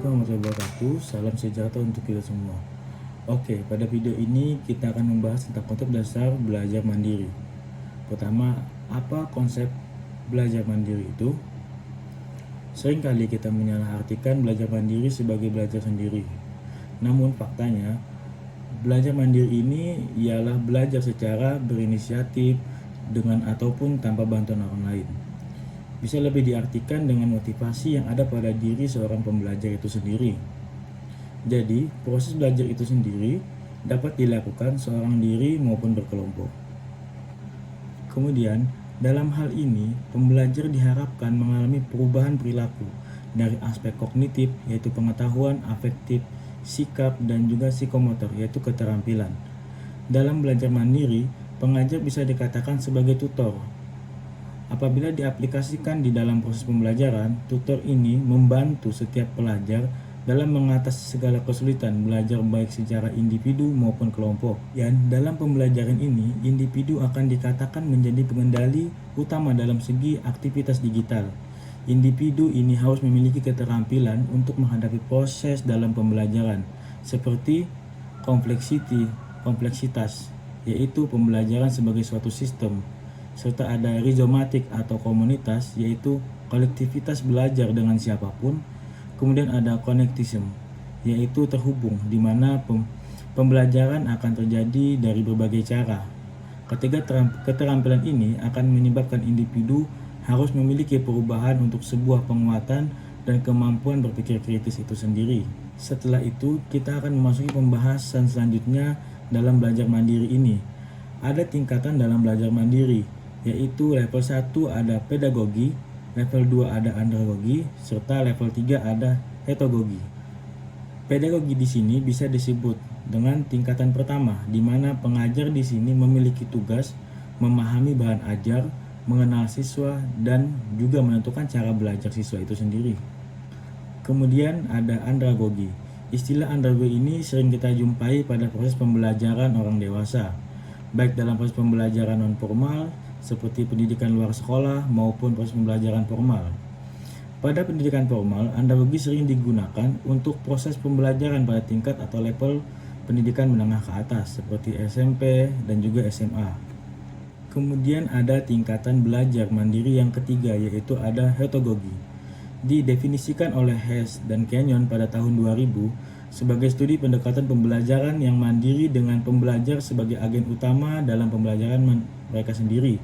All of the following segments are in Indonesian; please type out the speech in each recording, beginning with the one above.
Assalamualaikum warahmatullahi wabarakatuh. Salam sejahtera untuk kita semua. Oke, pada video ini kita akan membahas tentang konsep dasar belajar mandiri. Pertama, apa konsep belajar mandiri itu? Seringkali kita menyalahartikan belajar mandiri sebagai belajar sendiri. Namun faktanya, belajar mandiri ini ialah belajar secara berinisiatif dengan ataupun tanpa bantuan orang lain. Bisa lebih diartikan dengan motivasi yang ada pada diri seorang pembelajar itu sendiri. Jadi, proses belajar itu sendiri dapat dilakukan seorang diri maupun berkelompok. Kemudian, dalam hal ini, pembelajar diharapkan mengalami perubahan perilaku dari aspek kognitif, yaitu pengetahuan, afektif, sikap, dan juga psikomotor, yaitu keterampilan. Dalam belajar mandiri, pengajar bisa dikatakan sebagai tutor. Apabila diaplikasikan di dalam proses pembelajaran, tutor ini membantu setiap pelajar dalam mengatasi segala kesulitan belajar baik secara individu maupun kelompok. Dan dalam pembelajaran ini, individu akan dikatakan menjadi pengendali utama dalam segi aktivitas digital. Individu ini harus memiliki keterampilan untuk menghadapi proses dalam pembelajaran, seperti kompleksitas, yaitu pembelajaran sebagai suatu sistem, serta ada rhizomatik atau komunitas, yaitu kolektivitas belajar dengan siapapun. Kemudian ada connectism, yaitu terhubung, di mana pembelajaran akan terjadi dari berbagai cara. Ketiga keterampilan ini akan menyebabkan individu harus memiliki perubahan untuk sebuah penguatan dan kemampuan berpikir kritis itu sendiri. Setelah itu, kita akan memasuki pembahasan selanjutnya dalam belajar mandiri ini. Ada tingkatan dalam belajar mandiri, yaitu level 1 ada pedagogi, level 2 ada andragogi, serta level 3 ada heterogogi. Pedagogi di sini bisa disebut dengan tingkatan pertama, di mana pengajar di sini memiliki tugas memahami bahan ajar, mengenal siswa, dan juga menentukan cara belajar siswa itu sendiri. Kemudian ada andragogi. Istilah andragogi ini sering kita jumpai pada proses pembelajaran orang dewasa, baik dalam proses pembelajaran non-formal seperti pendidikan luar sekolah maupun proses pembelajaran formal. Pada pendidikan formal, andragogi sering digunakan untuk proses pembelajaran pada tingkat atau level pendidikan menengah ke atas seperti SMP dan juga SMA. Kemudian ada tingkatan belajar mandiri yang ketiga, yaitu ada heterogogi. Didefinisikan oleh Hess dan Kenyon pada tahun 2000 sebagai studi pendekatan pembelajaran yang mandiri dengan pembelajar sebagai agen utama dalam pembelajaran mereka sendiri.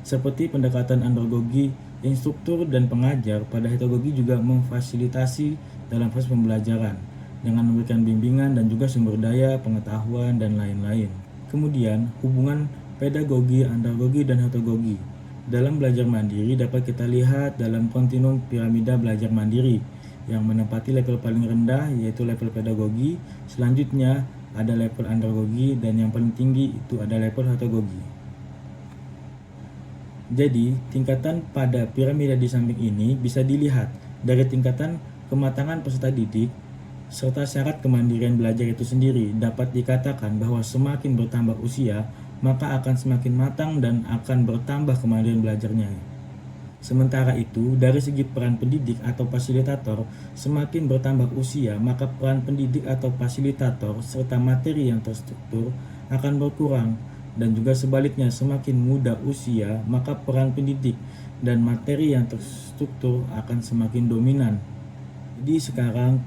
Seperti pendekatan andragogi, instruktur dan pengajar pada heterogogi juga memfasilitasi dalam proses pembelajaran dengan memberikan bimbingan dan juga sumber daya, pengetahuan, dan lain-lain. Kemudian, hubungan pedagogi, andragogi, dan heterogogi dalam belajar mandiri dapat kita lihat dalam kontinum piramida belajar mandiri yang menempati level paling rendah yaitu level pedagogi, selanjutnya ada level andragogi, dan yang paling tinggi itu ada level heterogogi. Jadi, tingkatan pada piramida di samping ini bisa dilihat dari tingkatan kematangan peserta didik serta syarat kemandirian belajar itu sendiri. Dapat dikatakan bahwa semakin bertambah usia, maka akan semakin matang dan akan bertambah kemandirian belajarnya. Sementara itu, dari segi peran pendidik atau fasilitator, semakin bertambah usia, maka peran pendidik atau fasilitator serta materi yang terstruktur akan berkurang. Dan juga sebaliknya, semakin muda usia, maka peran pendidik dan materi yang terstruktur akan semakin dominan. Jadi sekarang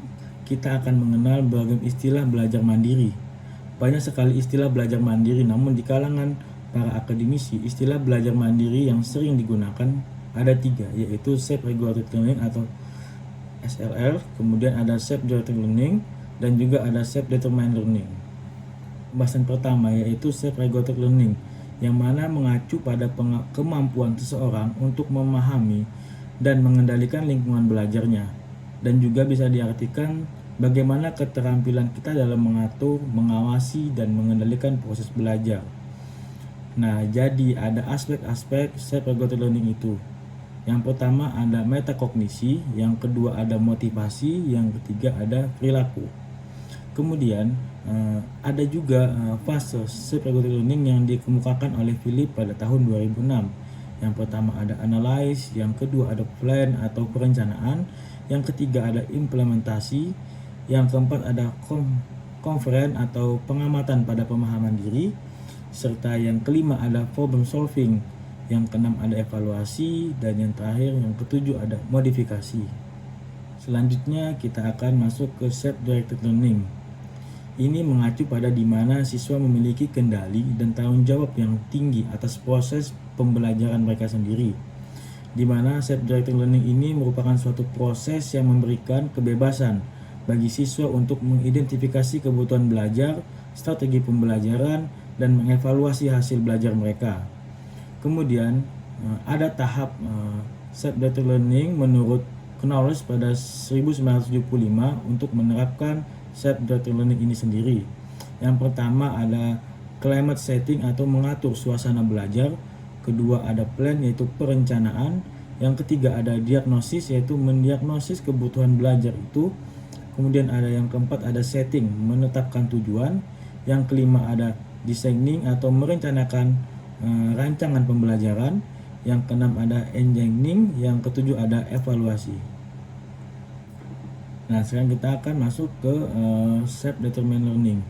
kita akan mengenal beragam istilah belajar mandiri. Banyak sekali istilah belajar mandiri, namun di kalangan para akademisi, istilah belajar mandiri yang sering digunakan ada 3, yaitu self-regulated learning atau SRL, kemudian ada self-directed learning, dan juga ada self-determined learning. Pembahasan pertama yaitu self-regulated learning, yang mana mengacu pada kemampuan seseorang untuk memahami dan mengendalikan lingkungan belajarnya, dan juga bisa diartikan bagaimana keterampilan kita dalam mengatur, mengawasi, dan mengendalikan proses belajar. Nah, jadi ada aspek-aspek self-regulated learning itu. Yang pertama ada metakognisi, yang kedua ada motivasi, yang ketiga ada perilaku. Kemudian ada juga fase self-regulated learning yang dikemukakan oleh Philip pada tahun 2006, Yang pertama ada analyze, yang kedua ada plan atau perencanaan, yang ketiga ada implementasi, yang keempat ada conference atau pengamatan pada pemahaman diri, serta yang kelima ada problem solving, yang keenam ada evaluasi, dan yang terakhir yang ketujuh ada modifikasi. Selanjutnya kita akan masuk ke self-directed learning. Ini mengacu pada di mana siswa memiliki kendali dan tanggung jawab yang tinggi atas proses pembelajaran mereka sendiri. Di mana self-directed learning ini merupakan suatu proses yang memberikan kebebasan bagi siswa untuk mengidentifikasi kebutuhan belajar, strategi pembelajaran, dan mengevaluasi hasil belajar mereka. Kemudian ada tahap self-directed learning menurut Knowles pada 1975 untuk menerapkan self-directed learning ini sendiri. Yang pertama ada climate setting atau mengatur suasana belajar. Kedua ada plan yaitu perencanaan. Yang ketiga ada diagnosis yaitu mendiagnosis kebutuhan belajar itu. Kemudian ada yang keempat ada setting, menetapkan tujuan. Yang kelima ada designing atau merencanakan rancangan pembelajaran. Yang keenam ada engineering, yang ketujuh ada evaluasi. Nah, sekarang kita akan masuk ke self-determined learning,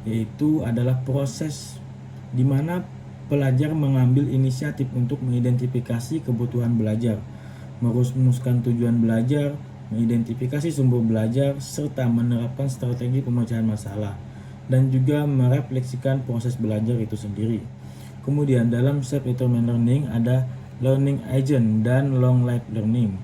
yaitu adalah proses di mana pelajar mengambil inisiatif untuk mengidentifikasi kebutuhan belajar, merumuskan tujuan belajar, mengidentifikasi sumber belajar, serta menerapkan strategi pemecahan masalah, dan juga merefleksikan proses belajar itu sendiri. Kemudian dalam self-determined learning ada learning agent dan long life learning.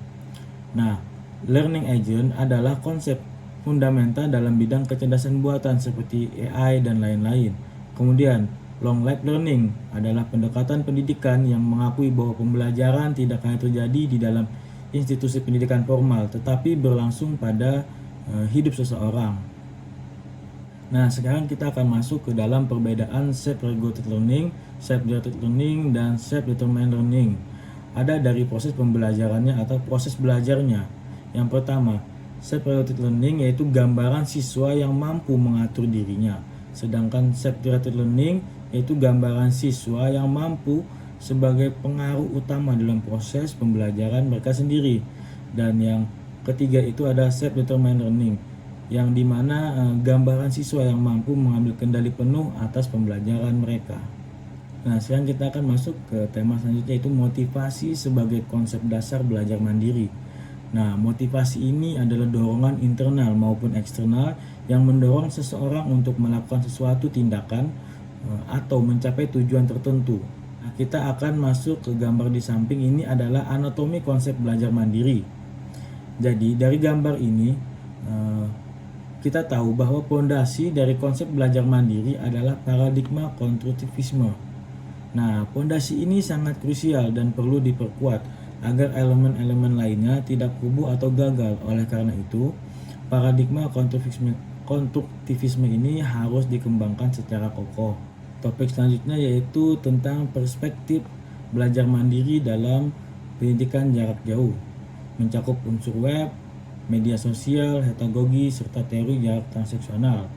Nah, learning agent adalah konsep fundamental dalam bidang kecerdasan buatan seperti AI dan lain-lain. Kemudian, long life learning adalah pendekatan pendidikan yang mengakui bahwa pembelajaran tidak hanya terjadi di dalam institusi pendidikan formal, tetapi berlangsung pada hidup seseorang. Nah, sekarang kita akan masuk ke dalam perbedaan self-regulated learning, self-directed learning, dan self-determined learning. Ada dari proses pembelajarannya atau proses belajarnya. Yang pertama, self-regulated learning yaitu gambaran siswa yang mampu mengatur dirinya. Sedangkan self-directed learning yaitu gambaran siswa yang mampu sebagai pengaruh utama dalam proses pembelajaran mereka sendiri. Dan yang ketiga itu ada self-determined learning, yang dimana gambaran siswa yang mampu mengambil kendali penuh atas pembelajaran mereka. Nah, sekarang kita akan masuk ke tema selanjutnya, yaitu motivasi sebagai konsep dasar belajar mandiri. Nah, motivasi ini adalah dorongan internal maupun eksternal yang mendorong seseorang untuk melakukan sesuatu tindakan atau mencapai tujuan tertentu. Nah, kita akan masuk ke gambar di samping. Ini adalah anatomi konsep belajar mandiri. Jadi, dari gambar ini kita tahu bahwa pondasi dari konsep belajar mandiri adalah paradigma konstruktivisme. Nah, pondasi ini sangat krusial dan perlu diperkuat agar elemen-elemen lainnya tidak kubu atau gagal. Oleh karena itu, paradigma konstruktivisme ini harus dikembangkan secara kokoh. Topik selanjutnya yaitu tentang perspektif belajar mandiri dalam pendidikan jarak jauh, mencakup unsur web, media sosial, heterogogi, serta teori jarak transaksional.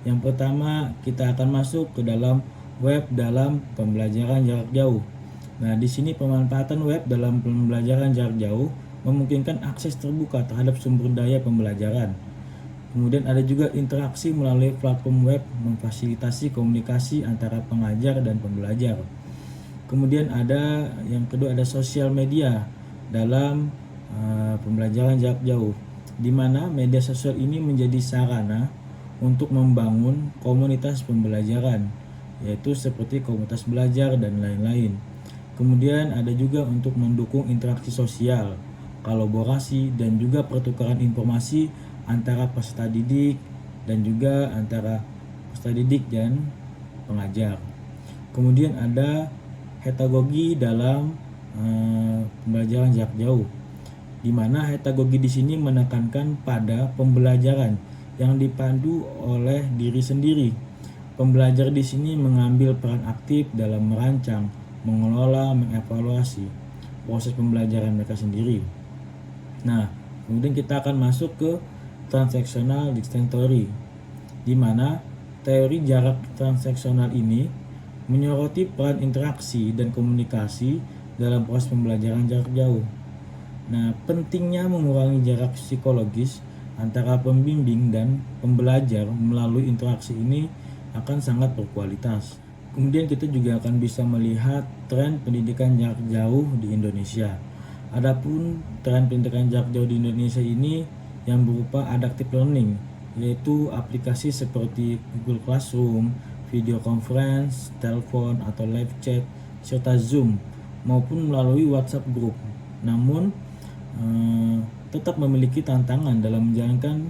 Yang pertama, kita akan masuk ke dalam web dalam pembelajaran jarak jauh. Nah, di sini pemanfaatan web dalam pembelajaran jarak jauh memungkinkan akses terbuka terhadap sumber daya pembelajaran. Kemudian ada juga interaksi melalui platform web memfasilitasi komunikasi antara pengajar dan pembelajar. Kemudian ada yang kedua ada sosial media dalam pembelajaran jarak jauh, di mana media sosial ini menjadi sarana untuk membangun komunitas pembelajaran, yaitu seperti komunitas belajar dan lain-lain. Kemudian ada juga untuk mendukung interaksi sosial, kolaborasi, dan juga pertukaran informasi antara peserta didik dan juga antara peserta didik dan pengajar. Kemudian ada heterogogi dalam pembelajaran jarak jauh, di mana heterogogi di sini menekankan pada pembelajaran yang dipandu oleh diri sendiri. Pembelajar di sini mengambil peran aktif dalam merancang, mengelola, mengevaluasi proses pembelajaran mereka sendiri. Nah, kemudian kita akan masuk ke transactional distance theory, di mana teori jarak transaksional ini menyoroti peran interaksi dan komunikasi dalam proses pembelajaran jarak jauh. Nah, pentingnya mengurangi jarak psikologis antara pembimbing dan pembelajar melalui interaksi ini akan sangat berkualitas. Kemudian kita juga akan bisa melihat tren pendidikan jarak jauh di Indonesia. Adapun tren pendidikan jarak jauh di Indonesia ini yang berupa adaptive learning, yaitu aplikasi seperti Google Classroom, video conference, telepon atau live chat, serta Zoom maupun melalui WhatsApp group. Namun tetap memiliki tantangan dalam menjalankan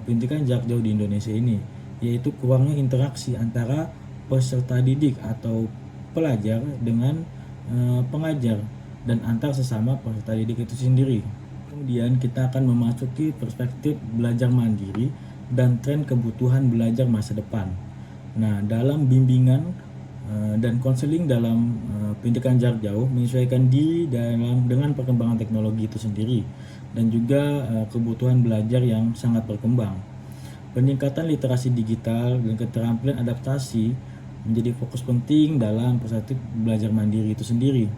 pendidikan jarak jauh di Indonesia ini, yaitu kurangnya interaksi antara peserta didik atau pelajar dengan pengajar dan antar sesama peserta didik itu sendiri. Kemudian kita akan memasuki perspektif belajar mandiri dan tren kebutuhan belajar masa depan. Nah, dalam bimbingan dan konseling dalam pendidikan jarak jauh menyesuaikan diri dengan perkembangan teknologi itu sendiri dan juga kebutuhan belajar yang sangat berkembang. Peningkatan literasi digital dan keterampilan adaptasi menjadi fokus penting dalam perspektif belajar mandiri itu sendiri.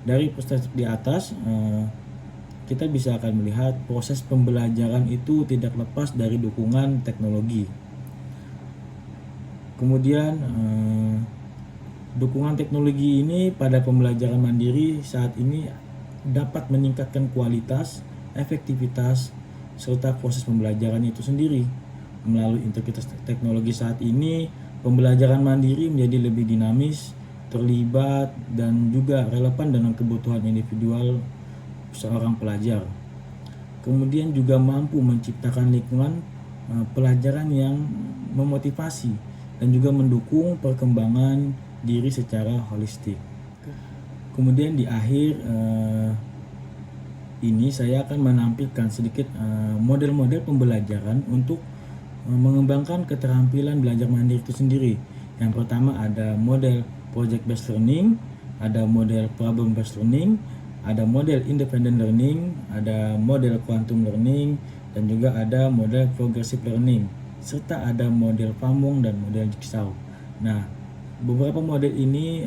Dari perspektif di atas, kita bisa akan melihat proses pembelajaran itu tidak lepas dari dukungan teknologi. Kemudian dukungan teknologi ini pada pembelajaran mandiri saat ini dapat meningkatkan kualitas, efektivitas, serta proses pembelajaran itu sendiri. Melalui integritas teknologi saat ini, pembelajaran mandiri menjadi lebih dinamis, terlibat, dan juga relevan dengan kebutuhan individual seorang pelajar. Kemudian juga mampu menciptakan lingkungan pelajaran yang memotivasi dan juga mendukung perkembangan diri secara holistik. Kemudian di akhir ini saya akan menampilkan sedikit model-model pembelajaran untuk mengembangkan keterampilan belajar mandiri itu sendiri. Yang pertama ada model project based learning, ada model problem based learning, ada model independent learning, ada model quantum learning, dan juga ada model progressive learning, serta ada model Pamong dan model Jigsaw. Nah, beberapa model ini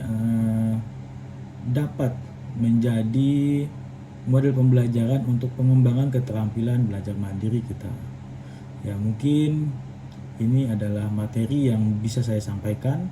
dapat menjadi model pembelajaran untuk pengembangan keterampilan belajar mandiri kita. Ya, mungkin ini adalah materi yang bisa saya sampaikan.